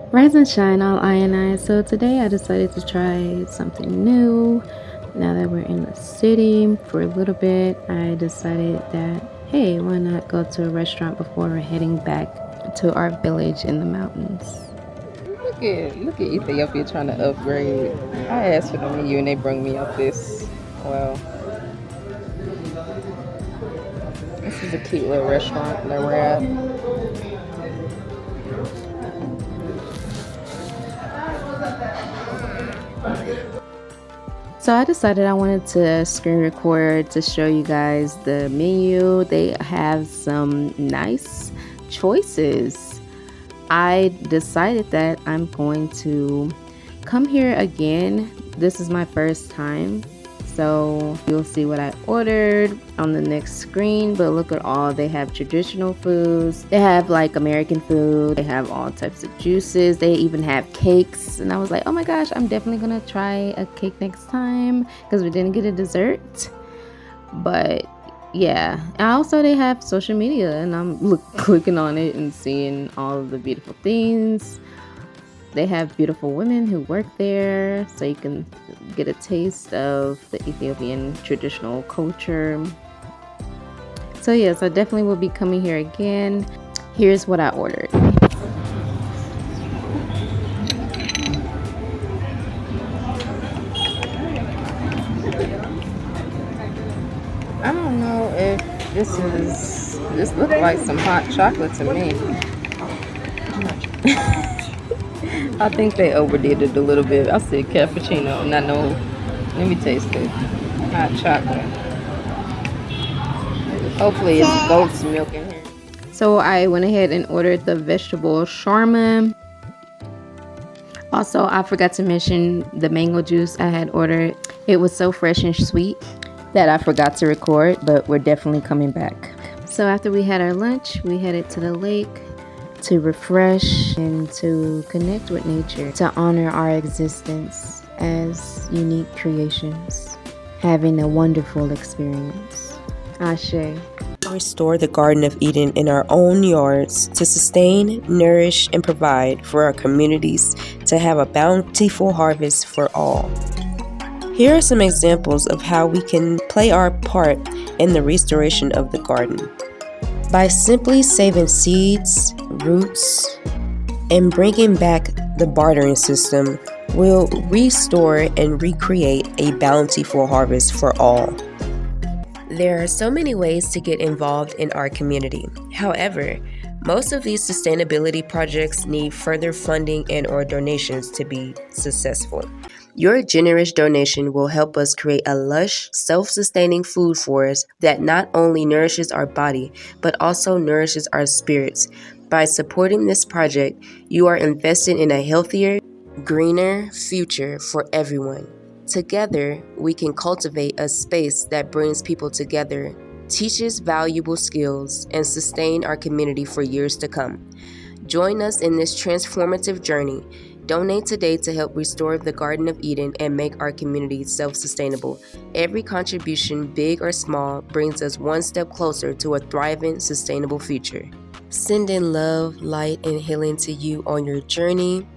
Rise and shine, all ionized. So today I decided to try something new. Now that we're in the city for a little bit, I decided that, hey, why not go to a restaurant before we're heading back to our village in the mountains. Look at Ethiopia trying to upgrade. I asked for the menu and they bring me up this. Well, this is a cute little restaurant that we're at. So I decided I wanted to screen record to show you guys the menu. They have some nice choices. I decided that I'm going to come here again. This is my first time, so you'll see what I ordered on the next screen. But look at all, they have traditional foods, they have like American food, they have all types of juices, they even have cakes. And I was like, oh my gosh, I'm definitely gonna try a cake next time because we didn't get a dessert. But yeah, and also they have social media, and I'm clicking on it and seeing all of the beautiful things. They have beautiful women who work there, so you can get a taste of the Ethiopian traditional culture. So yes, I definitely will be coming here again. Here's what I ordered. I don't know if this looks like some hot chocolate to me. I think they overdid it a little bit. I said cappuccino, and I know. Let me taste it. Hot chocolate. Hopefully it's goat's milk in here. So I went ahead and ordered the vegetable shawarma. Also, I forgot to mention the mango juice I had ordered. It was so fresh and sweet that I forgot to record, but we're definitely coming back. So after we had our lunch, we headed to the lake to refresh and to connect with nature, to honor our existence as unique creations, having a wonderful experience. Ashe. Restore the Garden of Eden in our own yards to sustain, nourish, and provide for our communities to have a bountiful harvest for all. Here are some examples of how we can play our part in the restoration of the garden. By simply saving seeds, roots, and bringing back the bartering system, we'll restore and recreate a bountiful harvest for all. There are so many ways to get involved in our community. However, most of these sustainability projects need further funding and/or donations to be successful. Your generous donation will help us create a lush, self-sustaining food forest that not only nourishes our body, but also nourishes our spirits. By supporting this project, you are investing in a healthier, greener future for everyone. Together, we can cultivate a space that brings people together, teaches valuable skills, and sustain our community for years to come. Join us in this transformative journey. Donate today to help restore the Garden of Eden and make our community self-sustainable. Every contribution, big or small, brings us one step closer to a thriving, sustainable future. Sending love, light, and healing to you on your journey.